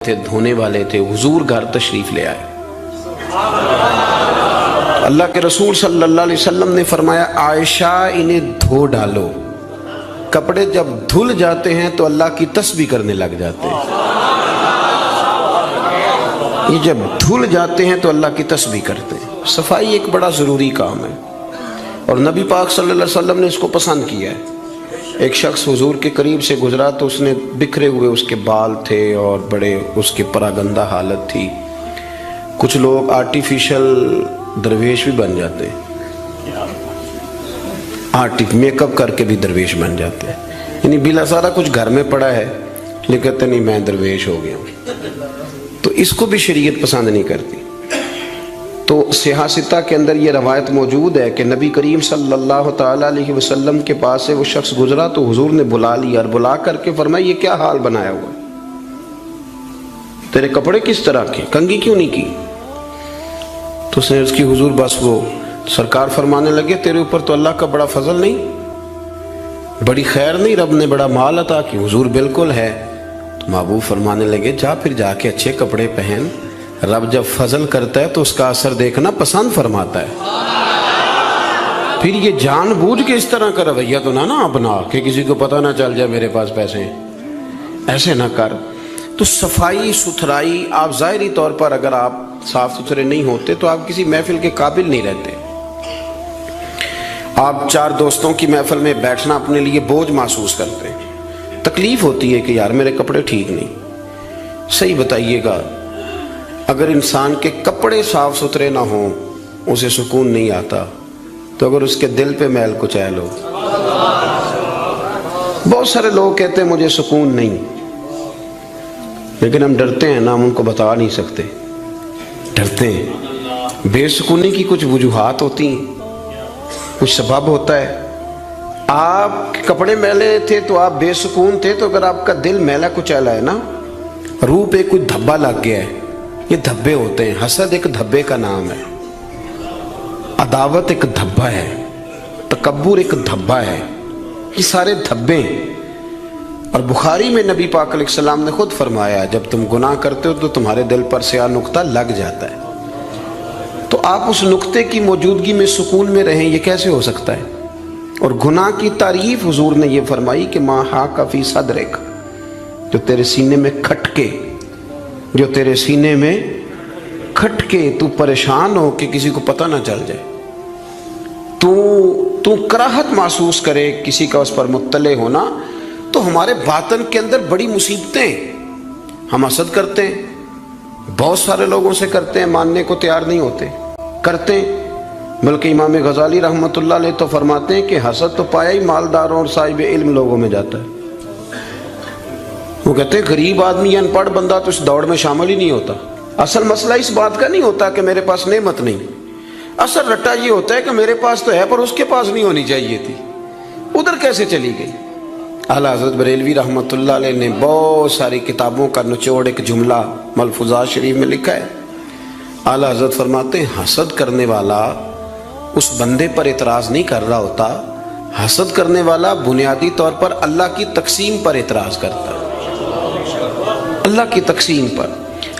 تھے دھونے والے تھے، حضور گھر تشریف لے آئے۔ اللہ کے رسول صلی اللہ علیہ وسلم نے فرمایا عائشہ انہیں دھو ڈالو۔ کپڑے جب دھل جاتے ہیں تو اللہ کی تسبیح کرنے لگ جاتے ہیں، یہ جب دھل جاتے ہیں تو اللہ کی تسبیح کرتے ہیں۔ صفائی ایک بڑا ضروری کام ہے اور نبی پاک صلی اللہ علیہ وسلم نے اس کو پسند کیا ہے۔ ایک شخص حضور کے قریب سے گزرا تو اس نے بکھرے ہوئے اس کے بال تھے اور بڑے اس کی پراگندہ حالت تھی۔ کچھ لوگ آرٹیفیشل درویش بھی بن جاتے ہیں، میک اپ کر کے بھی درویش بن جاتے ہیں، یعنی بلا سارا کچھ گھر میں پڑا ہے لیکن کہتے نہیں میں درویش ہو گیا ہوں، تو اس کو بھی شریعت پسند نہیں کرتی۔ تو صحیح ستہ کے اندر یہ روایت موجود ہے کہ نبی کریم صلی اللہ تعالیٰ علیہ وسلم کے پاس سے وہ شخص گزرا تو حضور نے بلا لیا اور بلا کر کے فرمایا یہ کیا حال بنایا ہوا ہے، تیرے کپڑے کس طرح کے، کنگھی کیوں نہیں کی؟ تو اس نے اس کی حضور بس وہ سرکار فرمانے لگے تیرے اوپر تو اللہ کا بڑا فضل نہیں، بڑی خیر نہیں، رب نے بڑا مال عطا کی؟ حضور بالکل ہے۔ تو محبوب فرمانے لگے جا پھر جا کے اچھے کپڑے پہن، رب جب فضل کرتا ہے تو اس کا اثر دیکھنا پسند فرماتا ہے۔ پھر یہ جان بوجھ کے اس طرح کا رویہ تو نہ اپنا کہ کسی کو پتہ نہ چل جائے میرے پاس پیسے ہیں، ایسے نہ کر۔ تو صفائی ستھرائی، آپ ظاہری طور پر اگر آپ صاف ستھرے نہیں ہوتے تو آپ کسی محفل کے قابل نہیں رہتے۔ آپ چار دوستوں کی محفل میں بیٹھنا اپنے لیے بوجھ محسوس کرتے ہیں، تکلیف ہوتی ہے کہ یار میرے کپڑے ٹھیک نہیں۔ صحیح بتائیے گا، اگر انسان کے کپڑے صاف ستھرے نہ ہوں اسے سکون نہیں آتا، تو اگر اس کے دل پہ میل کچیل ہو۔ بہت سارے لوگ کہتے ہیں مجھے سکون نہیں، لیکن ہم ڈرتے ہیں نا، ہم ان کو بتا نہیں سکتے، ڈرتے ہیں۔ بے سکونی کی کچھ وجوہات ہوتی ہیں، کچھ سبب ہوتا ہے۔ آپ کے کپڑے میلے تھے تو آپ بے سکون تھے، تو اگر آپ کا دل میلا کچیلا ہے نا، روح پہ کوئی دھبا لگ گیا ہے، یہ دھبے ہوتے ہیں۔ حسد ایک دھبے کا نام ہے، عداوت ایک دھبا ہے، تکبر ایک دھبا ہے، یہ سارے دھبے۔ اور بخاری میں نبی پاک علیہ السلام نے خود فرمایا جب تم گناہ کرتے ہو تو تمہارے دل پر سیاہ نقطہ لگ جاتا ہے، تو آپ اس نقطے کی موجودگی میں سکون میں رہیں، یہ کیسے ہو سکتا ہے؟ اور گناہ کی تعریف حضور نے یہ فرمائی کہ ما حاک فی صدرک، جو تیرے سینے میں کھٹکے، جو تیرے سینے میں کھٹکے، تو پریشان ہو کہ کسی کو پتہ نہ چل جائے، تو کراہت محسوس کرے کسی کا اس پر مطلع ہونا، تو ہمارے باطن کے اندر بڑی مصیبتیں۔ ہم حسد کرتے ہیں، بہت سارے لوگوں سے کرتے ہیں، ماننے کو تیار نہیں ہوتے، کرتے ہیں۔ بلکہ امام غزالی رحمۃ اللہ علیہ تو فرماتے ہیں کہ حسد تو پایا ہی مالداروں اور صاحب علم لوگوں میں جاتا ہے۔ وہ کہتے ہیں غریب آدمی یا ان پڑھ بندہ تو اس دوڑ میں شامل ہی نہیں ہوتا۔ اصل مسئلہ اس بات کا نہیں ہوتا کہ میرے پاس نعمت نہیں، اصل رٹا یہ ہوتا ہے کہ میرے پاس تو ہے پر اس کے پاس نہیں ہونی چاہیے تھی، ادھر کیسے چلی گئی۔ اعلیٰ حضرت بریلوی رحمۃ اللہ علیہ نے بہت ساری کتابوں کا نچوڑ ایک جملہ ملفوظات شریف میں لکھا ہے۔ اعلیٰ حضرت فرماتے ہیں حسد کرنے والا اس بندے پر اعتراض نہیں کر رہا ہوتا، حسد کرنے والا بنیادی طور پر اللہ کی تقسیم پر اعتراض کرتا ہے، اللہ کی تقسیم پر۔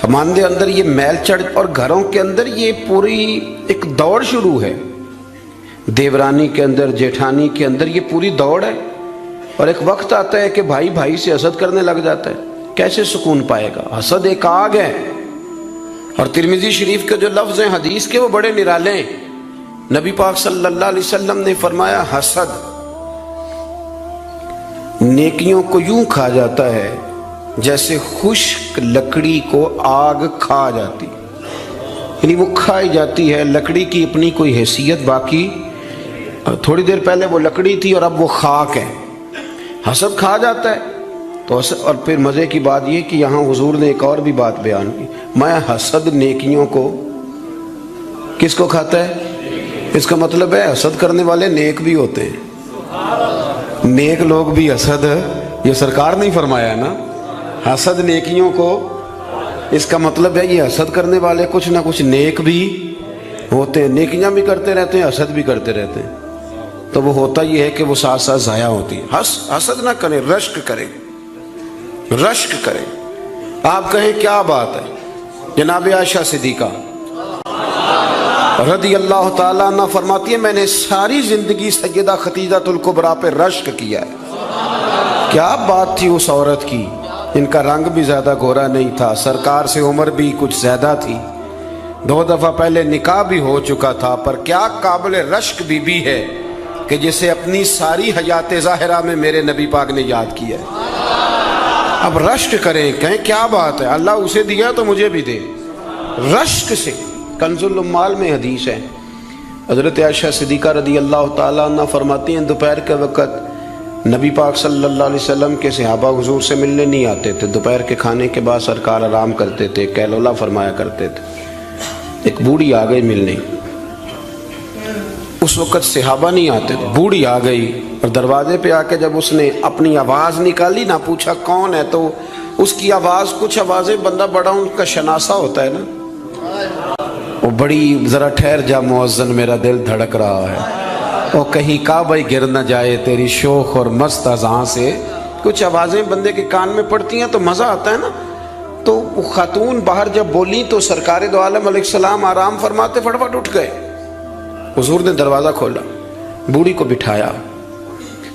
ہمارے اندر یہ میل چڑھ، اور گھروں کے اندر یہ پوری ایک دوڑ شروع ہے، دیورانی کے اندر، جیٹھانی کے اندر یہ پوری دوڑ ہے، اور ایک وقت آتا ہے کہ بھائی بھائی سے حسد کرنے لگ جاتا ہے، کیسے سکون پائے گا؟ حسد ایک آگ ہے، اور ترمذی شریف کے جو لفظ ہیں حدیث کے وہ بڑے نرالے ہیں۔ نبی پاک صلی اللہ علیہ وسلم نے فرمایا حسد نیکیوں کو یوں کھا جاتا ہے جیسے خشک لکڑی کو آگ کھا جاتی، یعنی وہ کھائی جاتی ہے، لکڑی کی اپنی کوئی حیثیت باقی، تھوڑی دیر پہلے وہ لکڑی تھی اور اب وہ خاک ہے۔ حسد کھا جاتا ہے تو اور پھر مزے کی بات یہ کہ یہاں حضور نے ایک اور بھی بات بیان کی، میں حسد نیکیوں کو کس کو کھاتا ہے؟ اس کا مطلب ہے حسد کرنے والے نیک بھی ہوتے ہیں، نیک لوگ بھی حسد، یہ سرکار نہیں فرمایا نا، حسد نیکیوں کو، اس کا مطلب ہے یہ حسد کرنے والے کچھ نہ کچھ نیک بھی ہوتے ہیں، نیکیاں بھی کرتے رہتے ہیں، حسد بھی کرتے رہتے ہیں، تو وہ ہوتا یہ ہے کہ وہ ساتھ ساتھ ضائع ہوتی ہے۔ حسد نہ کریں، رشک کریں، رشک کریں۔ آپ کہیں کیا بات ہے؟ جناب عائشہ صدیقہ رضی اللہ تعالیٰ عنہ فرماتی ہے میں نے ساری زندگی سیدہ خدیجہ الکبریٰ پہ رشک کیا ہے۔ کیا بات تھی اس عورت کی، ان کا رنگ بھی زیادہ گورا نہیں تھا، سرکار سے عمر بھی کچھ زیادہ تھی، 2 دفعہ پہلے نکاح بھی ہو چکا تھا، پر کیا قابل رشک بی بی ہے کہ جسے اپنی ساری حیات ظاہرہ میں میرے نبی پاک نے یاد کیا ہے۔ اب رشک کریں، کہیں کیا بات ہے، اللہ اسے دیا تو مجھے بھی دے۔ رشک سے کنز العمال میں حدیث ہے، حضرت عائشہ صدیقہ رضی اللہ تعالیٰ عنہ فرماتی ہیں دوپہر کے وقت نبی پاک صلی اللہ علیہ وسلم کے صحابہ حضور سے ملنے نہیں آتے تھے، دوپہر کے کھانے کے بعد سرکار آرام کرتے تھے، کیلولا فرمایا کرتے تھے۔ ایک بوڑھی آ گئی ملنے، اس وقت صحابہ نہیں آتے تھے، بوڑھی آ گئی اور دروازے پہ آ کے جب اس نے اپنی آواز نکالی نہ، پوچھا کون ہے، تو اس کی آواز، کچھ آوازیں بندہ بڑا ان کا شناسا ہوتا ہے نا، وہ بڑی ذرا ٹھہر جا مؤذن میرا دل دھڑک رہا ہے، وہ کہیں کعبہ گر نہ جائے تیری شوخ اور مست اذان سے، کچھ آوازیں بندے کے کان میں پڑتی ہیں تو مزہ آتا ہے نا۔ تو وہ خاتون باہر جب بولی تو سرکار دو عالم علیہ السلام آرام فرماتے فٹافٹ اٹھ گئے، حضور نے دروازہ کھولا، بوڑھی کو بٹھایا،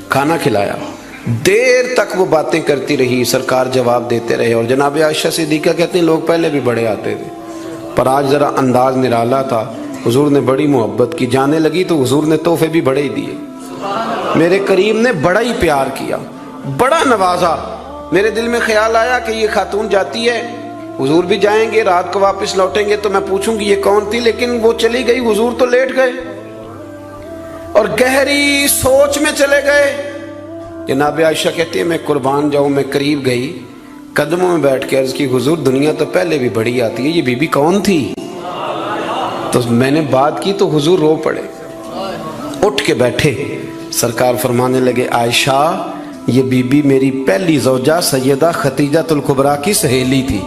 کھانا کھلایا، دیر تک وہ باتیں کرتی رہی، سرکار جواب دیتے رہے۔ اور جناب عائشہ صدیقہ کہتے ہیں لوگ پہلے بھی بڑے آتے تھے پر آج ذرا انداز نرالا تھا، حضور نے بڑی محبت کی، جانے لگی تو حضور نے تحفے بھی بڑے ہی دیے، میرے کریم نے بڑا ہی پیار کیا، بڑا نوازا۔ میرے دل میں خیال آیا کہ یہ خاتون جاتی ہے، حضور بھی جائیں گے، رات کو واپس لوٹیں گے تو میں پوچھوں گی یہ کون تھی، لیکن وہ چلی گئی، حضور تو لیٹ گئے اور گہری سوچ میں چلے گئے۔ جناب عائشہ کہتی ہے میں قربان جاؤں، میں قریب گئی، قدموں میں بیٹھ کے عرض کی حضور دنیا تو پہلے بھی بڑی آتی ہے، یہ بی بی کون تھی؟ تو میں نے بات کی تو حضور رو پڑے، اٹھ کے بیٹھے، سرکار فرمانے لگے عائشہ یہ بی بی میری پہلی زوجہ سیدہ خدیجہ الکبریٰ کی سہیلی تھی،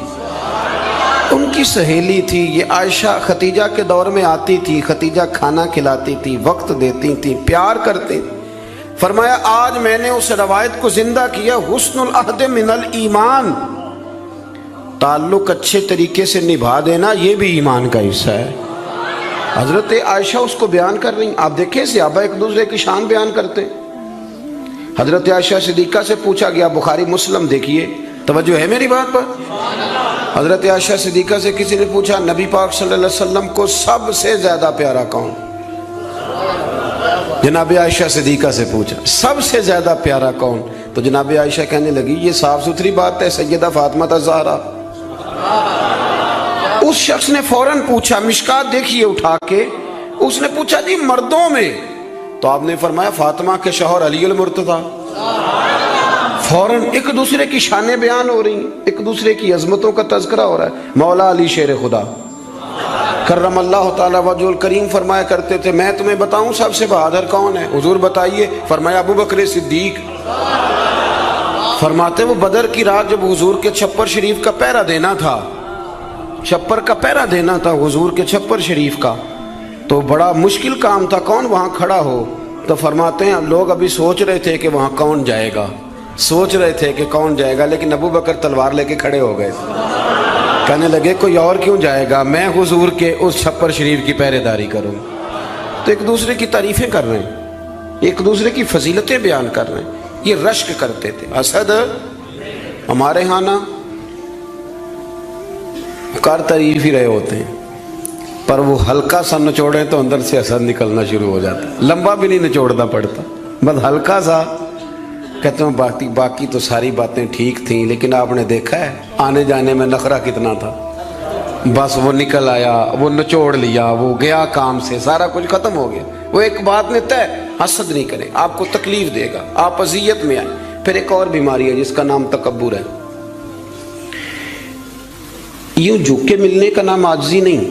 ان کی سہیلی تھی یہ عائشہ، خدیجہ کے دور میں آتی تھی، خدیجہ کھانا کھلاتی تھی، وقت دیتی تھی، پیار کرتی تھی۔ فرمایا آج میں نے اس روایت کو زندہ کیا، حسن العہد من الایمان، تعلق اچھے طریقے سے نبھا دینا یہ بھی ایمان کا حصہ ہے۔ حضرت عائشہ اس کو بیان کر رہی، آپ دیکھیں صحابہ ایک دوسرے کی شان بیان کرتے ہیں۔ حضرت عائشہ صدیقہ سے پوچھا گیا، بخاری مسلم دیکھیے، توجہ ہے میری بات پر؟ حضرت عائشہ صدیقہ سے کسی نے پوچھا نبی پاک صلی اللہ علیہ وسلم کو سب سے زیادہ پیارا کون؟ جناب عائشہ صدیقہ سے پوچھا سب سے زیادہ پیارا کون؟ تو جناب عائشہ کہنے لگی یہ صاف ستھری بات ہے، سیدہ فاطمہ الزہرا۔ اس شخص نے فوراً پوچھا، مشکات دیکھیے اٹھا کے، اس نے پوچھا جی مردوں میں؟ تو آپ نے فرمایا فاطمہ کے شوہر علی المرتضیٰ۔ فوراً ایک دوسرے کی شانیں بیان ہو رہی ہیں، ایک دوسرے کی عظمتوں کا تذکرہ ہو رہا ہے۔ مولا علی شیر خدا کرم اللہ تعالیٰ وجہ الکریم فرمایا کرتے تھے میں تمہیں بتاؤں سب سے بہادر کون ہے؟ حضور بتائیے، فرمایا ابو بکر صدیق۔ فرماتے وہ بدر کی رات جب حضور کے چھپر شریف کا پہرا دینا تھا، چھپر کا پہرا دینا تھا حضور کے چھپر شریف کا، تو بڑا مشکل کام تھا کون وہاں کھڑا ہو، تو فرماتے ہیں لوگ ابھی سوچ رہے تھے کہ وہاں کون جائے گا، سوچ رہے تھے کہ کون جائے گا، لیکن ابو بکر تلوار لے کے کھڑے ہو گئے، کہنے لگے کوئی اور کیوں جائے گا، میں حضور کے اس چھپر شریف کی پہرے داری کروں۔ تو ایک دوسرے کی تعریفیں کر رہے ہیں، ایک دوسرے کی فضیلتیں بیان کر رہے ہیں، یہ رشک کرتے تھے۔ اسد ہمارے ہاں نا کار تعریف ہی رہے ہوتے ہیں، پر وہ ہلکا سا نچوڑیں تو اندر سے اسد نکلنا شروع ہو جاتا ہے، لمبا بھی نہیں نچوڑنا پڑتا، بس ہلکا سا کہتے ہیں باقی تو ساری باتیں ٹھیک تھیں، لیکن آپ نے دیکھا ہے آنے جانے میں نخرہ کتنا تھا، بس وہ نکل آیا، وہ نچوڑ لیا، وہ گیا کام سے، سارا کچھ ختم ہو گیا۔ وہ ایک بات نے طے، حسد نہیں کریں، آپ کو تکلیف دے گا، آپ اذیت میں آئیں۔ پھر ایک اور بیماری ہے جس کا نام تکبر ہے۔ یوں جھک کے ملنے کا نام عاجزی نہیں،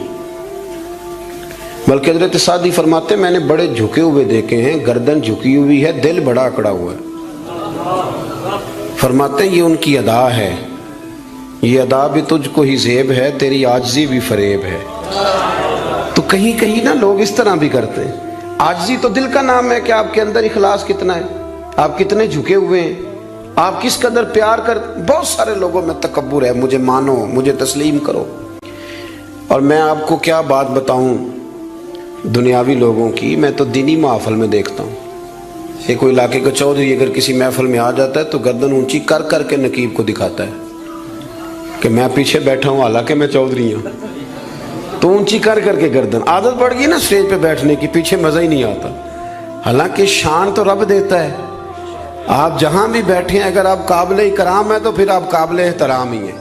بلکہ حضرت سعدی فرماتے ہیں میں نے بڑے جھکے ہوئے دیکھے ہیں، گردن جھکی ہوئی ہے، دل بڑا اکڑا ہوا ہے۔ فرماتے ہیں یہ ان کی ادا ہے، یہ ادا بھی تجھ کو ہی زیب ہے، تیری عاجزی بھی فریب ہے۔ تو کہیں کہیں نا لوگ اس طرح بھی کرتے ہیں۔ عاجزی تو دل کا نام ہے کہ آپ کے اندر اخلاص کتنا ہے، آپ کتنے جھکے ہوئے ہیں، آپ کس قدر پیار کر. بہت سارے لوگوں میں تکبر ہے، مجھے مانو، مجھے تسلیم کرو. اور میں آپ کو کیا بات بتاؤں دنیاوی لوگوں کی، میں تو دینی محفل میں دیکھتا ہوں. یہ کوئی علاقے کا چودھری اگر کسی محفل میں آ جاتا ہے تو گردن اونچی کر کر کے نقیب کو دکھاتا ہے کہ میں پیچھے بیٹھا ہوں، حالانکہ میں چودھری ہوں. تو اونچی کر کر کے گردن، عادت پڑ گئی نا اسٹیج پہ بیٹھنے کی، پیچھے مزہ ہی نہیں آتا. حالانکہ شان تو رب دیتا ہے. آپ جہاں بھی بیٹھے ہیں، اگر آپ قابل اکرام ہیں تو پھر آپ قابل احترام ہی ہیں.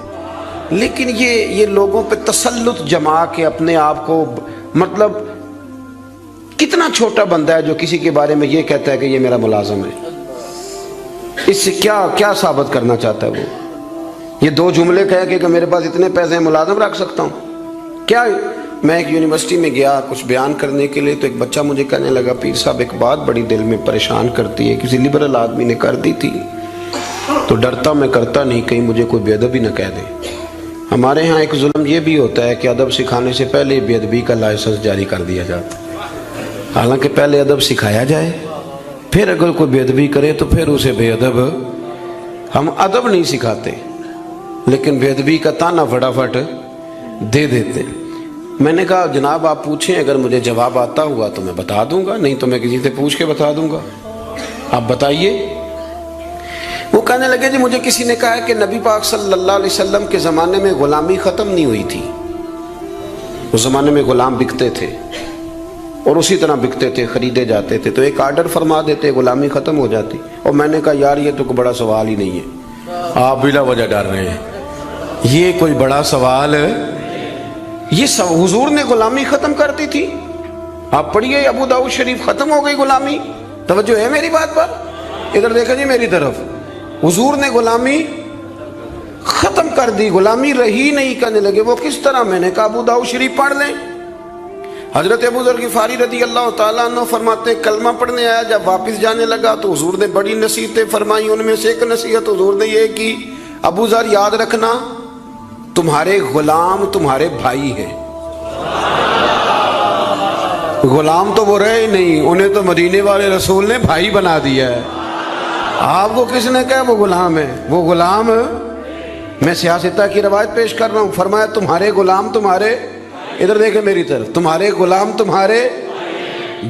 لیکن یہ لوگوں پہ تسلط جما کے اپنے آپ کو، مطلب کتنا چھوٹا بندہ ہے جو کسی کے بارے میں یہ کہتا ہے کہ یہ میرا ملازم ہے. اس سے کیا ثابت کرنا چاہتا ہے وہ؟ یہ دو جملے کہہ کے کہ میرے پاس اتنے پیسے ہیں ملازم رکھ سکتا ہوں کیا؟ میں ایک یونیورسٹی میں گیا کچھ بیان کرنے کے لیے، تو ایک بچہ مجھے کہنے لگا پیر صاحب ایک بات بڑی دل میں پریشان کرتی ہے، کسی لبرل آدمی نے کر دی تھی تو ڈرتا میں کرتا نہیں، کہیں مجھے کوئی بے ادبی نہ کہہ دے. ہمارے ہاں ایک ظلم یہ بھی ہوتا ہے کہ ادب سکھانے سے پہلے بے ادبی کا لائسنس جاری کر دیا جاتا ہے. حالانکہ پہلے ادب سکھایا جائے، پھر اگر کوئی بے ادبی کرے تو پھر اسے بے ادب. ہم ادب نہیں سکھاتے لیکن بے ادبی کا تانا فٹافٹ دے دیتے. میں نے کہا جناب آپ پوچھیں، اگر مجھے جواب آتا ہوا تو میں بتا دوں گا، نہیں تو میں کسی سے پوچھ کے بتا دوں گا. آپ بتائیے. وہ کہنے لگے جی مجھے کسی نے کہا ہے کہ نبی پاک صلی اللہ علیہ وسلم کے زمانے میں غلامی ختم نہیں ہوئی تھی. اس زمانے میں غلام بکتے تھے اور اسی طرح بکتے تھے، خریدے جاتے تھے، تو ایک آرڈر فرما دیتے غلامی ختم ہو جاتی. اور میں نے کہا یار یہ تو کوئی بڑا سوال ہی نہیں ہے، آپ بلا وجہ ڈر رہے ہیں، یہ کوئی بڑا سوال ہے. یہ حضور نے غلامی ختم کر دی تھی. آپ پڑھیے ابو داؤد شریف، ختم ہو گئی غلامی. توجہ ہے میری بات پر؟ ادھر دیکھا جی میری طرف. حضور نے غلامی ختم کر دی، غلامی رہی نہیں. کہنے لگے وہ کس طرح؟ میں نے کہا ابو داؤد شریف پڑھ لیں. حضرت ابو ذر غفاری رضی اللہ تعالیٰ عنہ فرماتے ہیں کلمہ پڑھنے آیا، جب واپس جانے لگا تو حضور نے بڑی نصیحتیں فرمائی. ان میں سے ایک نصیحت حضور نے یہ کی، ابو ذر یاد رکھنا تمہارے غلام تمہارے بھائی ہیں. غلام تو وہ رہے ہی نہیں، انہیں تو مدینے والے رسول نے بھائی بنا دیا ہے. آپ کو کس نے کہا وہ غلام ہے؟ وہ غلام، میں سیاستہ کی روایت پیش کر رہا ہوں. فرمایا تمہارے غلام تمہارے، ادھر دیکھیں میری طرف، تمہارے غلام تمہارے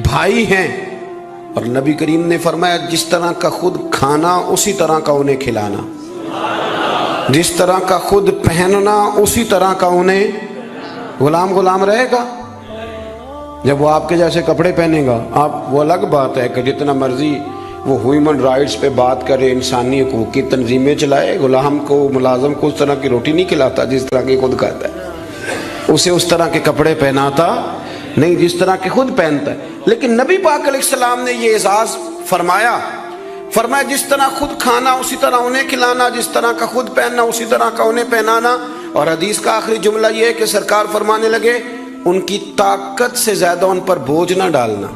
بھائی ہیں. اور نبی کریم نے فرمایا جس طرح کا خود کھانا اسی طرح کا انہیں کھلانا، جس طرح کا خود پہننا اسی طرح کا انہیں. غلام رہے گا جب وہ آپ کے جیسے کپڑے پہنے گا. آپ وہ الگ بات ہے کہ جتنا مرضی وہ ہیومن رائٹس پہ بات کرے، انسانی حقوق کی تنظیمیں چلائے، غلام کو ملازم کو اس طرح کی روٹی نہیں کھلاتا جس طرح کی خود کھاتا ہے، اسے اس طرح کے کپڑے پہناتا نہیں جس طرح کے خود پہنتا ہے. لیکن نبی پاک علیہ السلام نے یہ اعزاز فرمایا جس طرح خود کھانا اسی طرح انہیں کھلانا، جس طرح کا خود پہننا اسی طرح کا انہیں پہنانا. اور حدیث کا آخری جملہ یہ ہے کہ سرکار فرمانے لگے ان کی طاقت سے زیادہ ان پر بوجھ نہ ڈالنا،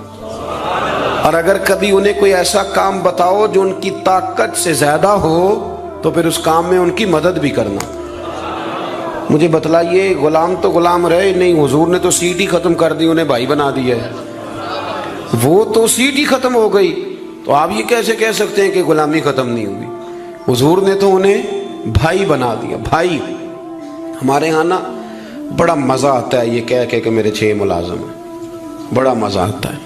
اور اگر کبھی انہیں کوئی ایسا کام بتاؤ جو ان کی طاقت سے زیادہ ہو تو پھر اس کام میں ان کی مدد بھی کرنا. مجھے بتلائیے، غلام تو غلام رہے نہیں، حضور نے تو سیٹ ہی ختم کر دی، انہیں بھائی بنا دیا ہے. وہ تو سیٹ ہی ختم ہو گئی، تو آپ یہ کیسے کہہ سکتے ہیں کہ غلامی ختم نہیں ہوئی؟ حضور نے تو انہیں بھائی بنا دیا. بھائی ہمارے ہاں نا بڑا مزہ آتا ہے یہ کہہ کہ میرے 6 ملازم ہیں، بڑا مزہ آتا ہے.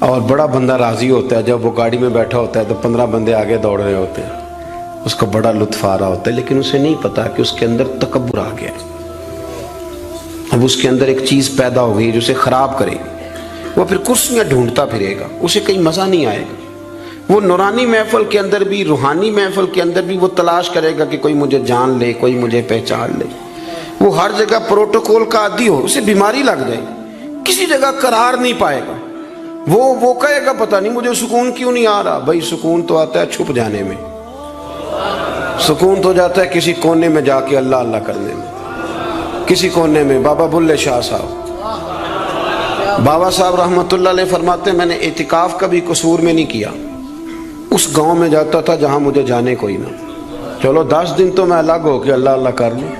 اور بڑا بندہ راضی ہوتا ہے جب وہ گاڑی میں بیٹھا ہوتا ہے تو 15 بندے آگے دوڑ رہے ہوتے ہیں، اس کو بڑا لطف آ رہا ہوتا ہے. لیکن اسے نہیں پتا کہ اس کے اندر تکبر آ گیا. اب اس کے اندر ایک چیز پیدا ہو گئی جو اسے خراب کرے گی. وہ پھر کرسیاں ڈھونڈتا پھرے گا، اسے کہیں مزہ نہیں آئے گا. وہ نورانی محفل کے اندر بھی، روحانی محفل کے اندر بھی وہ تلاش کرے گا کہ کوئی مجھے جان لے، کوئی مجھے پہچان لے. وہ ہر جگہ پروٹوکول کا عادی ہو، اسے بیماری لگ جائے، کسی جگہ قرار نہیں پائے گا. وہ کہے گا پتہ نہیں مجھے سکون کیوں نہیں آ رہا. بھائی سکون تو آتا ہے چھپ جانے میں، سکون تو جاتا ہے کسی کونے میں جا کے اللہ اللہ کرنے میں. کسی کونے میں بابا بلے شاہ صاحب، بابا صاحب رحمۃ اللہ علیہ فرماتے ہیں میں نے اعتکاف کبھی قصور میں نہیں کیا. اس گاؤں میں جاتا تھا جہاں مجھے جانے کوئی نہ. چلو 10 دن تو میں الگ ہو کے اللہ اللہ کر لوں.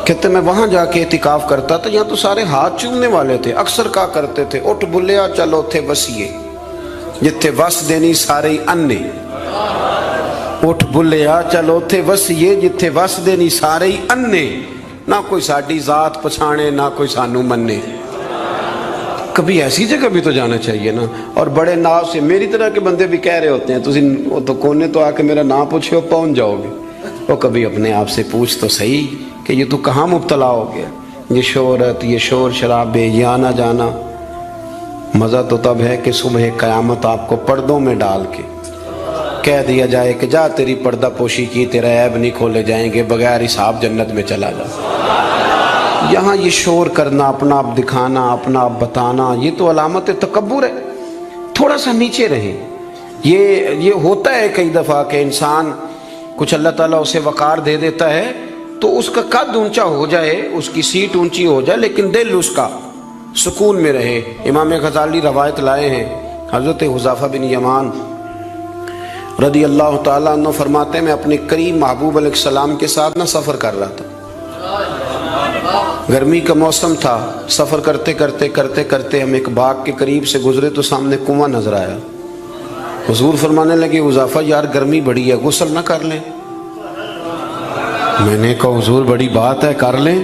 کہتے میں وہاں جا کے اعتکاف کرتا تھا، یہاں تو سارے ہاتھ چومنے والے تھے. اکثر کہا کرتے تھے اٹھ بلیا چلو تھے وسیے جتھے وس دینی سارے انے. اٹھ بلیا چلو تھے وسیے جتھے وس دے نہیں سارے ہی انے، نہ کوئی ساڈی ذات پچھانے نہ کوئی سانو منے۔ کبھی ایسی جگہ بھی تو جانا چاہیے نا۔ اور بڑے ناو سے میری طرح کے بندے بھی کہہ رہے ہوتے ہیں وہ تو کونے تو آ کے میرا نام پوچھے ہو پہنچ جاؤ گے۔ وہ کبھی اپنے آپ سے پوچھ تو صحیح کہ یہ تو کہاں مبتلا ہو گیا؟ یہ شہرت، یہ شور شرابے، یہ آنا جانا، مزہ تو تب ہے کہ صبح قیامت آپ کو پردوں میں ڈال کے کہہ دیا جائے کہ جا تیری پردہ پوشی کی، تیرا عیب نہیں کھولے جائیں گے، بغیر حساب جنت میں چلا جا۔ یہاں یہ شور کرنا، اپنا آپ دکھانا، اپنا آپ بتانا، یہ تو علامت تکبر ہے۔ تھوڑا سا نیچے رہیں۔ یہ ہوتا ہے کئی دفعہ کہ انسان کچھ اللہ تعالیٰ اسے وقار دے دیتا ہے تو اس کا قد اونچا ہو جائے، اس کی سیٹ اونچی ہو جائے، لیکن دل اس کا سکون میں رہے۔ امام غزالی روایت لائے ہیں، حضرت حذیفہ بن یمان رضی اللہ تعالیٰ عنہ فرماتے ہیں میں اپنے قریب محبوب علیہ السلام کے ساتھ نہ سفر کر رہا تھا، گرمی کا موسم تھا، سفر کرتے کرتے ہم ایک باغ کے قریب سے گزرے تو سامنے کنواں نظر آیا۔ حضور فرمانے لگے حذیفہ یار گرمی بڑی ہے، غسل نہ کر لیں؟ میں نے کہا حضور بڑی بات ہے، کر لیں۔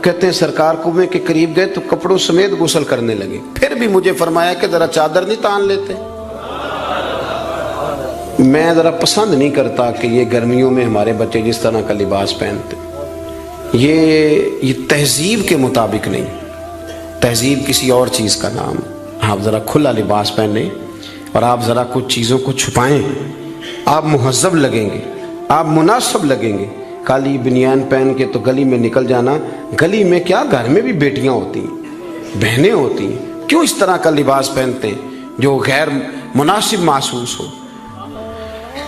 کہتے ہیں سرکار کنویں کے قریب گئے تو کپڑوں سمیت غسل کرنے لگے، پھر بھی مجھے فرمایا کہ ذرا چادر نہیں تان لیتے؟ میں ذرا پسند نہیں کرتا کہ یہ گرمیوں میں ہمارے بچے جس طرح کا لباس پہنتے، یہ تہذیب کے مطابق نہیں، تہذیب کسی اور چیز کا نام۔ آپ ذرا کھلا لباس پہنیں اور آپ ذرا کچھ چیزوں کو چھپائیں، آپ مہذب لگیں گے، آپ مناسب لگیں گے۔ کالی بنیان پہن کے تو گلی میں نکل جانا، گلی میں کیا گھر میں بھی بیٹیاں ہوتی ہیں، بہنیں ہوتی ہیں، کیوں اس طرح کا لباس پہنتے ہیں جو غیر مناسب محسوس ہو؟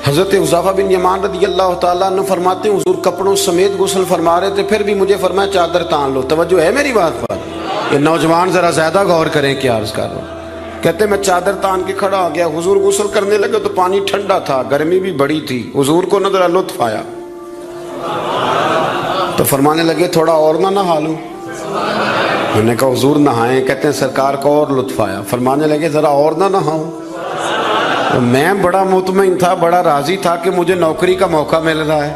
حضرت حذیفہ بن یمان رضی اللہ تعالیٰ عنہ فرماتے ہیں حضور کپڑوں سمیت غسل فرما رہے تھے، پھر بھی مجھے فرمایا چادر تان لو۔ توجہ ہے میری بات پر؟ یہ نوجوان ذرا زیادہ غور کریں کیا عرض کر رہا ہوں۔ کہتے میں چادر تان کے کھڑا ہو گیا، حضور غسل کرنے لگے تو پانی ٹھنڈا تھا، گرمی بھی بڑی تھی، حضور کو نہ ذرا لطف آیا تو فرمانے لگے تھوڑا اور نہ نہا لوں؟ میں نے کہا حضور نہائیں۔ کہتے ہیں سرکار کو اور لطف آیا، فرمانے لگے ذرا اور نہ نہاؤں؟ میں بڑا مطمئن تھا، بڑا راضی تھا کہ مجھے نوکری کا موقع مل رہا ہے۔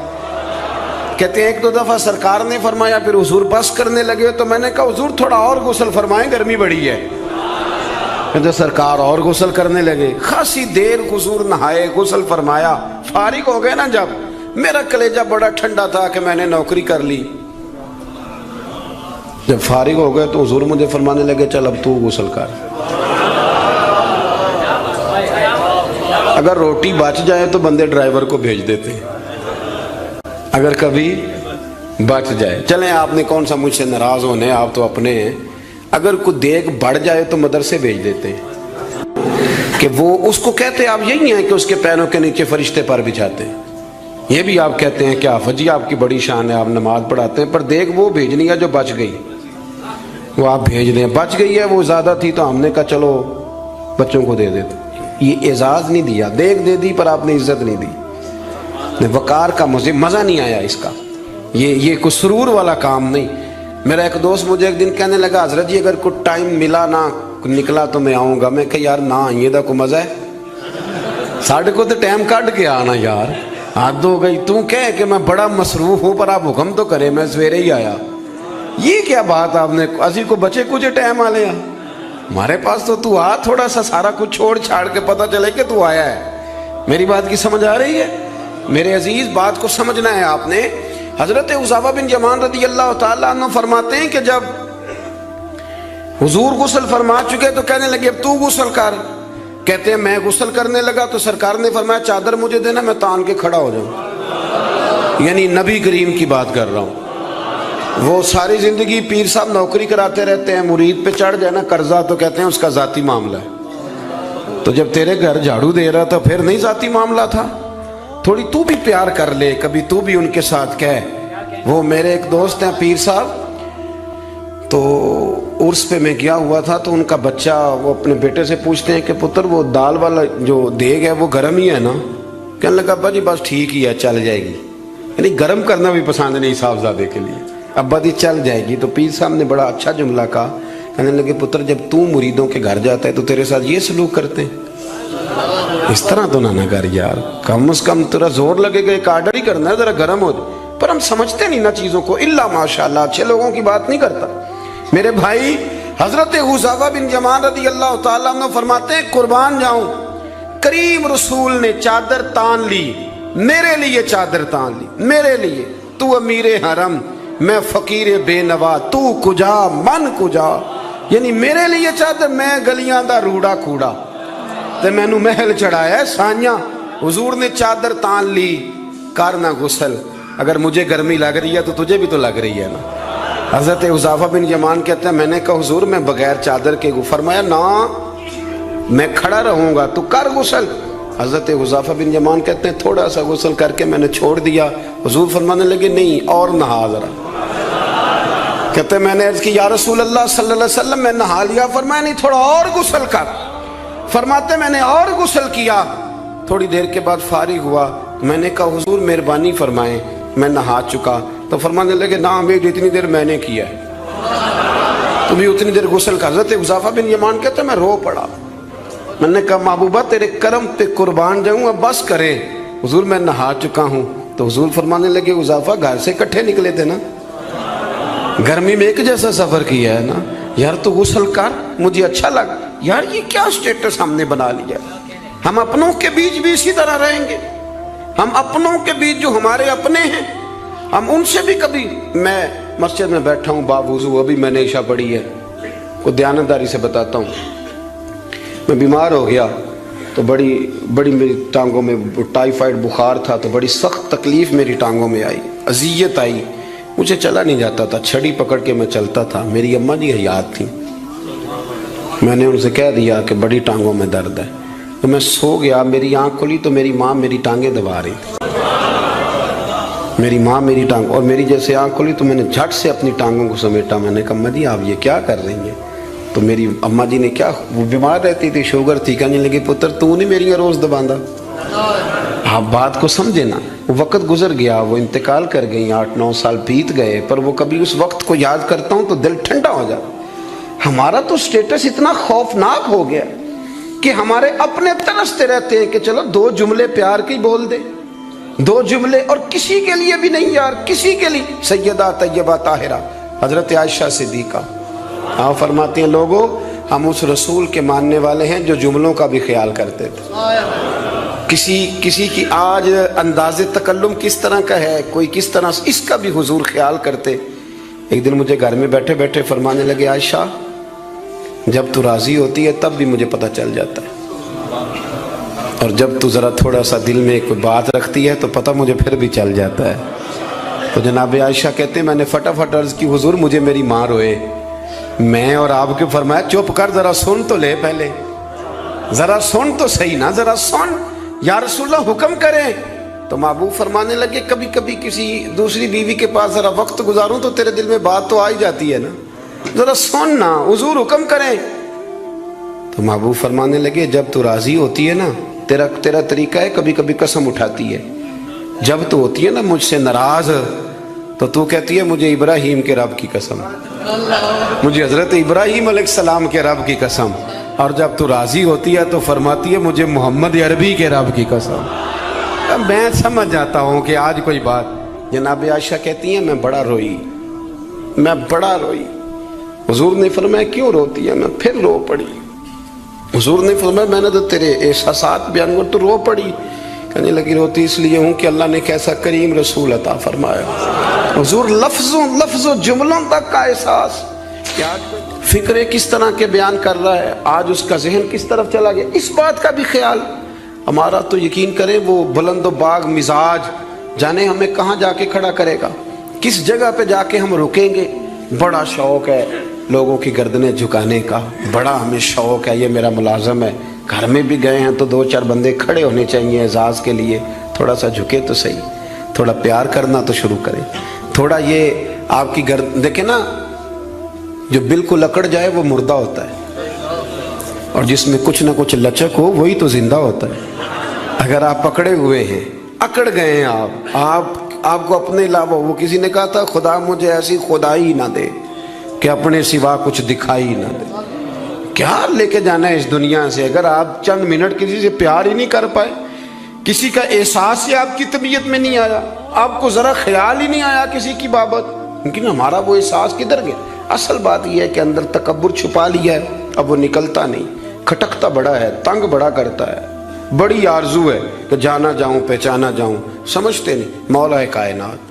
کہتے ہیں ایک دو دفعہ سرکار نے فرمایا، پھر حضور بس کرنے لگے تو میں نے کہا حضور تھوڑا اور غسل فرمائیں، گرمی بڑی ہے۔ کہتے سرکار اور غسل کرنے لگے، خاصی دیر حضور نہائے، غسل فرمایا، فارغ ہو گئے نا جب، میرا کلیجہ بڑا ٹھنڈا تھا کہ میں نے نوکری کر لی۔ جب فارغ ہو گئے تو حضور مجھے فرمانے لگے چل اب تو غسل کر۔ اگر روٹی بچ جائے تو بندے ڈرائیور کو بھیج دیتے ہیں، اگر کبھی بچ جائے۔ چلیں آپ نے کون سا مجھ سے ناراض ہونے، آپ تو اپنے ہیں۔ اگر کوئی دیگ بڑھ جائے تو مدرسے بھیج دیتے ہیں کہ وہ اس کو کہتے آپ یہی ہیں کہ اس کے پیروں کے نیچے فرشتے پر بچھاتے ہیں، یہ بھی آپ کہتے ہیں کہ آفت جی آپ کی بڑی شان ہے، آپ نماز پڑھاتے ہیں، پر دیگ وہ بھیجنی ہے جو بچ گئی، وہ آپ بھیج دیں۔ بچ گئی ہے، وہ زیادہ تھی تو ہم نے کہا چلو بچوں کو دے دیتے۔ یہ اعزاز نہیں دیا، دیکھ دے دی پر آپ نے عزت نہیں دی، وقار کا مزہ نہیں آیا اس کا، یہ کوئی سرور والا کام نہیں۔ میرا ایک دوست مجھے ایک دن کہنے لگا حضرت جی اگر کوئی ٹائم ملا نہ نکلا تو میں آؤں گا۔ میں کہ یار نہ آئیے دا کوئی مزہ ہے، ساڑھے کو تو ٹائم کٹ کے آنا یار، حد ہو گئی۔ تو کہے کہ میں بڑا مصروف ہوں پر آپ حکم تو کرے، میں سویرے ہی آیا۔ یہ کیا بات آپ نے، اسی کو بچے کچھ ٹائم آ لیا ہمارے پاس تو آ، تھوڑا سا سارا کچھ چھوڑ چھاڑ کے پتہ چلے کہ تو آیا ہے۔ میری بات کی سمجھ آ رہی ہے میرے عزیز؟ بات کو سمجھنا ہے آپ نے۔ حضرت حذیفہ بن یمان رضی اللہ تعالیٰ عنہ فرماتے ہیں کہ جب حضور غسل فرما چکے تو کہنے لگے اب تو غسل کر۔ کہتے ہیں میں غسل کرنے لگا تو سرکار نے فرمایا چادر مجھے دینا، میں تان کے کھڑا ہو جاؤں۔ یعنی نبی کریم کی بات کر رہا ہوں۔ وہ ساری زندگی پیر صاحب نوکری کراتے رہتے ہیں، مرید پہ چڑھ جائے نا قرضہ تو کہتے ہیں اس کا ذاتی معاملہ ہے۔ تو جب تیرے گھر جھاڑو دے رہا تھا پھر نہیں ذاتی معاملہ تھا؟ تھوڑی تو بھی پیار کر لے، کبھی تو بھی ان کے ساتھ کہہ۔ وہ میرے ایک دوست ہیں پیر صاحب، تو عرس پہ میں گیا ہوا تھا تو ان کا بچہ، وہ اپنے بیٹے سے پوچھتے ہیں کہ پتر وہ دال والا جو دیگ ہے وہ گرم ہی ہے نا؟ کہنے لگا ابا جی بس ٹھیک ہی ہے، چل جائے گی۔ یعنی گرم کرنا بھی پسند نہیں صاحبزادے کے لیے، ابا دی چل جائے گی۔ تو پیر صاحب نے بڑا اچھا جملہ کہا، کہنے لگے پتر جب تو مریدوں کے گھر جاتا ہے تو تیرے ساتھ یہ سلوک کرتے ہیں؟ اس طرح تو نہ کر یار, کم از کم تیرا زور لگے گا, ایک آرڈر ہی کرنا ہے, ذرا گرم ہو جائے. پر ہم سمجھتے نہیں نا چیزوں کو, الا ماشاءاللہ اچھے لوگوں کی بات نہیں کرتا. میرے بھائی حضرت حذیفہ بن یمان رضی اللہ تعالیٰ عنہ فرماتے ہیں قربان جاؤں, کریم رسول نے چادر تان لی, میرے لیے چادر تان لی, میرے لیے. تو امیر حرم, میں فقیر بے نوا, تو کجا من کجا, یعنی میرے لیے چادر, میں گلیاں دا روڑا کوڑا تے میں نو محل چڑھایا ہے سانیاں. حضور نے چادر تان لی, کرنا غسل. اگر مجھے گرمی لگ رہی ہے تو تجھے بھی تو لگ رہی ہے نا. حضرت حذیفہ بن یمان کہتے ہیں میں نے کہا حضور میں بغیر چادر کے, فرمایا نا میں کھڑا رہوں گا, تو کر غسل. حضرت حذیفہ بن یمان کہتے ہیں تھوڑا سا غسل کر کے میں نے چھوڑ دیا. حضور فرمانے لگے نہیں اور نہا ذرا. کہتے ہیں میں نے عرض کی یا رسول اللہ صلی اللہ علیہ وسلم میں نہا لیا. فرمایا نہیں تھوڑا اور غسل کر. فرماتے میں نے اور غسل کیا. تھوڑی دیر کے بعد فارغ ہوا, میں نے کہا حضور مہربانی فرمائیں میں نہا چکا. تو فرمانے لگے نا ابھی جتنی دیر میں نے کیا ہے تو بھی اتنی دیر غسل کر. حضرت حذیفہ بن یمان کہتے ہیں میں رو پڑا. میں نے کہا محبوبہ تیرے کرم پہ قربان جاؤں, اب بس کریں, حضور میں نہا چکا ہوں. تو حضور فرمانے لگے حذیفہ گھر سے اکٹھے نکلے تھے نا, گرمی میں ایک جیسا سفر کیا ہے نا یار, تو غسل کر. مجھے اچھا لگا یار, یہ کیا سٹیٹس ہم نے بنا لیا. ہم اپنوں کے بیچ بھی اسی طرح رہیں گے. ہم اپنوں کے بیچ جو ہمارے اپنے ہیں ہم ان سے بھی کبھی, میں مسجد میں بیٹھا ہوں باوضو, ابھی میں نے عشاء پڑھی ہے, کو دیانتداری سے بتاتا ہوں, میں بیمار ہو گیا تو بڑی میری ٹانگوں میں ٹائیفائڈ بخار تھا, تو بڑی سخت تکلیف میری ٹانگوں میں آئی, اذیت آئی, مجھے چلا نہیں جاتا تھا, چھڑی پکڑ کے میں چلتا تھا. میری اماں جی حیات تھیں, میں نے ان سے کہہ دیا کہ بڑی ٹانگوں میں درد ہے. تو میں سو گیا, میری آنکھ کھلی تو میری ماں میری ٹانگیں دبا رہی تھی. میری ماں میری ٹانگ, اور میری جیسے آنکھ کھلی تو میں نے جھٹ سے اپنی ٹانگوں کو سمیٹا. میں نے کہا اماں جی آپ یہ کیا کر رہی ہیں؟ تو میری اماں جی نے کیا, وہ بیمار رہتی تھی, شوگر تھی, کہنے لگی پتر تو نہیں میری روز دباندہ. آپ بات کو سمجھے نا, وہ وقت گزر گیا, وہ انتقال کر گئی, 8-9 سال بیت گئے, پر وہ کبھی اس وقت کو یاد کرتا ہوں تو دل ٹھنڈا ہو جاتا. ہمارا تو سٹیٹس اتنا خوفناک ہو گیا کہ ہمارے اپنے ترستے رہتے ہیں کہ چلو 2 جملے پیار کی بول دے, 2 جملے, اور کسی کے لیے بھی نہیں یار, کسی کے لیے. سیدہ طیبہ طاہرہ حضرت عائشہ صدیقہ آپ فرماتی ہیں لوگوں ہم اس رسول کے ماننے والے ہیں جو جملوں کا بھی خیال کرتے تھے. کسی کی آج انداز تکلم کس طرح کا ہے, کوئی کس طرح, اس کا بھی حضور خیال کرتے. ایک دن مجھے گھر میں بیٹھے بیٹھے فرمانے لگے عائشہ جب تو راضی ہوتی ہے تب بھی مجھے پتہ چل جاتا ہے, اور جب تو ذرا تھوڑا سا دل میں کوئی بات رکھتی ہے تو پتہ مجھے پھر بھی چل جاتا ہے. تو جناب عائشہ کہتے ہیں میں نے فٹافٹ عرض کی حضور مجھے میری ماں روئے. میں اور آپ کے فرمایا چپ کر, ذرا سن تو لے, پہلے ذرا سن تو صحیح نا, ذرا سن یا رسول اللہ حکم کریں. تو محبوب فرمانے لگے کبھی کبھی کسی دوسری بیوی کے پاس ذرا وقت گزاروں تو تیرے دل میں بات تو آ ہی جاتی ہے نا, ذرا سن نا, حضور حکم کریں. تو محبوب فرمانے لگے جب تو راضی ہوتی ہے نا تیرا طریقہ ہے کبھی کبھی قسم اٹھاتی ہے. جب تو ہوتی ہے نا مجھ سے ناراض تو تو کہتی ہے مجھے ابراہیم کے رب کی قسم, مجھے حضرت ابراہیم علیہ السلام کے رب کی قسم. اور جب تو راضی ہوتی ہے تو فرماتی ہے مجھے محمد عربی کے رب کی قسم. میں سمجھ جاتا ہوں کہ آج کوئی بات. جناب عائشہ کہتی ہیں میں بڑا روئی. حضور نے فرمایا کیوں روتی ہے؟ میں پھر رو پڑی. حضور نے فرمایا میں نے تو تیرے احساسات بیان کر تو رو پڑی. کہنے لگی روتی اس لیے ہوں کہ اللہ نے کیسا کریم رسول عطا فرمایا. حضور لفظوں جملوں تک کا احساس, فکرے کس طرح کے بیان کر رہا ہے, آج اس کا ذہن کس طرف چلا گیا, اس بات کا بھی خیال ہمارا. تو یقین کریں وہ بلند و باغ مزاج جانے ہمیں کہاں جا کے کھڑا کرے گا, کس جگہ پہ جا کے ہم رکیں گے. بڑا شوق ہے لوگوں کی گردنیں جھکانے کا, بڑا ہمیں شوق ہے, یہ میرا ملازم ہے. گھر میں بھی گئے ہیں تو 2-4 بندے کھڑے ہونے چاہیے اعزاز کے لیے, تھوڑا سا جھکے تو صحیح, تھوڑا پیار کرنا تو شروع کریں. تھوڑا یہ آپ کی گردن دیکھیں نا, جو بالکل اکڑ جائے وہ مردہ ہوتا ہے, اور جس میں کچھ نہ کچھ لچک ہو وہی تو زندہ ہوتا ہے. اگر آپ پکڑے ہوئے ہیں, اکڑ گئے ہیں آپ کو اپنے علاوہ, وہ کسی نے کہا تھا خدا مجھے ایسی خدائی نہ دے کہ اپنے سوا کچھ دکھائی نہ دے. کیا لے کے جانا ہے اس دنیا سے؟ اگر آپ چند منٹ کسی سے پیار ہی نہیں کر پائے، کسی کا احساس ہی آپ کی طبیعت میں نہیں آیا، آپ کو ذرا خیال ہی نہیں آیا کسی کی بابت، لیکن ہمارا وہ احساس کدھر گیا؟ اصل بات یہ ہے کہ اندر تکبر چھپا لیا ہے، اب وہ نکلتا نہیں، کھٹکتا بڑا ہے، تنگ بڑا کرتا ہے، بڑی آرزو ہے کہ جانا جاؤں، پہچانا جاؤں، سمجھتے نہیں۔ مولا کائنات،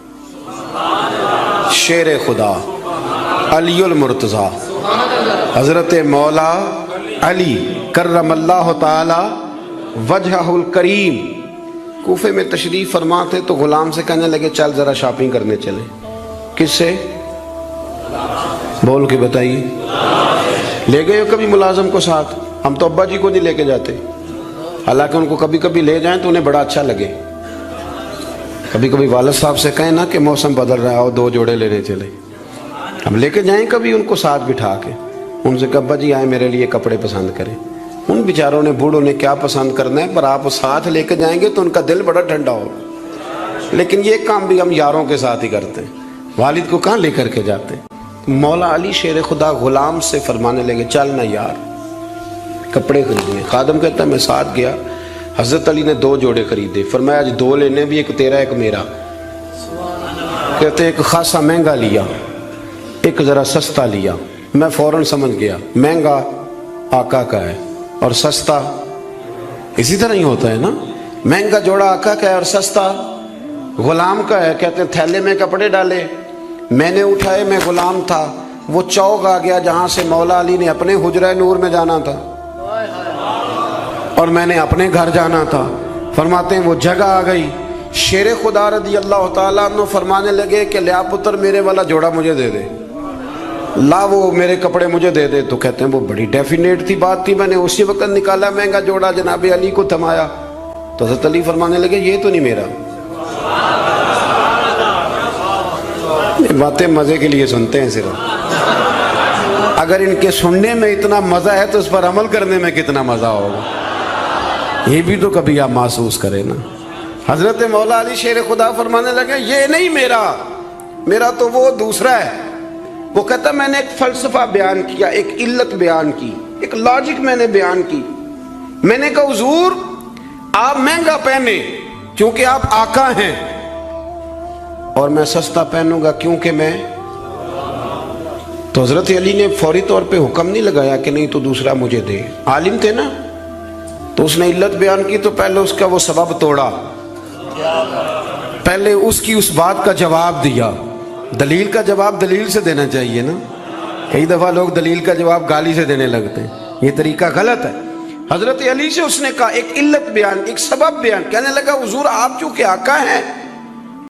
شیر خدا، علی المرتضیٰ، حضرت مولا علی کرم اللہ تعالی وجہہ الکریم کوفے میں تشریف فرما تھے تو غلام سے کہنے لگے چل ذرا شاپنگ کرنے چلے۔ کس سے؟ بول کے بتائیے۔ لے گئے ہو کبھی ملازم کو ساتھ؟ ہم تو ابا جی کو نہیں لے کے جاتے، حالانکہ ان کو کبھی کبھی لے جائیں تو انہیں بڑا اچھا لگے۔ کبھی کبھی والد صاحب سے کہیں نا کہ موسم بدل رہا ہے اور 2 جوڑے لینے چلے، ہم لے کے جائیں کبھی ان کو ساتھ بٹھا کے، ان سے کہ ابا جی آئیں میرے لیے کپڑے پسند کریں۔ ان بیچاروں نے، بوڑھوں نے کیا پسند کرنا ہے، پر آپ ساتھ لے کے جائیں گے تو ان کا دل بڑا ٹھنڈا ہوگا۔ لیکن یہ کام بھی ہم یاروں کے ساتھ ہی کرتے ہیں، والد کو کہاں لے کر کے جاتے ہیں۔ مولا علی شیر خدا غلام سے فرمانے لگے چل نا یار کپڑے خریدنے۔ خادم کہتا ہے میں ساتھ گیا، حضرت علی نے 2 جوڑے خریدے، فرمایا آج 2 لینے بھی، ایک تیرا ایک میرا۔ کہتے ایک خاصا مہنگا لیا، ایک ذرا سستا لیا۔ میں فوراً سمجھ گیا مہنگا آقا کا ہے اور سستا اسی طرح ہی ہوتا ہے نا، مہنگا جوڑا آقا کا ہے اور سستا غلام کا ہے۔ کہتے ہیں تھیلے میں کپڑے ڈالے، میں نے اٹھائے، میں غلام تھا، وہ چوک آ گیا جہاں سے مولا علی نے اپنے حجرہ نور میں جانا تھا اور میں نے اپنے گھر جانا تھا۔ فرماتے ہیں وہ جگہ آ گئی، شیر خدا رضی اللہ تعالیٰ عنہ فرمانے لگے کہ لیا پتر میرے والا جوڑا مجھے دے دے، لا وہ میرے کپڑے مجھے دے دے۔ تو کہتے ہیں وہ بڑی ڈیفینیٹ تھی بات تھی، میں نے اسی وقت نکالا مہنگا جوڑا، جناب علی کو تھمایا تو حضرت علی فرمانے لگے یہ تو نہیں میرا۔ یہ باتیں مزے کے لیے سنتے ہیں صرف، اگر ان کے سننے میں اتنا مزہ ہے تو اس پر عمل کرنے میں کتنا مزہ ہوگا، یہ بھی تو کبھی آپ محسوس کریں نا۔ حضرت مولا علی شیر خدا فرمانے لگے یہ نہیں میرا، میرا تو وہ دوسرا ہے۔ وہ کہتا میں نے ایک فلسفہ بیان کیا، ایک علت بیان کی، ایک لاجک میں نے بیان کی۔ میں نے کہا حضور آپ مہنگا پہنے کیونکہ آپ آقا ہیں، اور میں سستا پہنوں گا کیونکہ میں۔ تو حضرت علی نے فوری طور پہ حکم نہیں لگایا کہ نہیں تو دوسرا مجھے دے، عالم تھے نا، تو اس نے علت بیان کی تو پہلے اس کا وہ سبب توڑا، پہلے اس کی اس بات کا جواب دیا۔ دلیل کا جواب دلیل سے دینا چاہیے نا، کئی دفعہ لوگ دلیل کا جواب گالی سے دینے لگتے ہیں، یہ طریقہ غلط ہے۔ حضرت علی سے اس نے کہا ایک علت بیان، ایک سبب بیان، کہنے لگا حضور آپ چونکہ آقا ہیں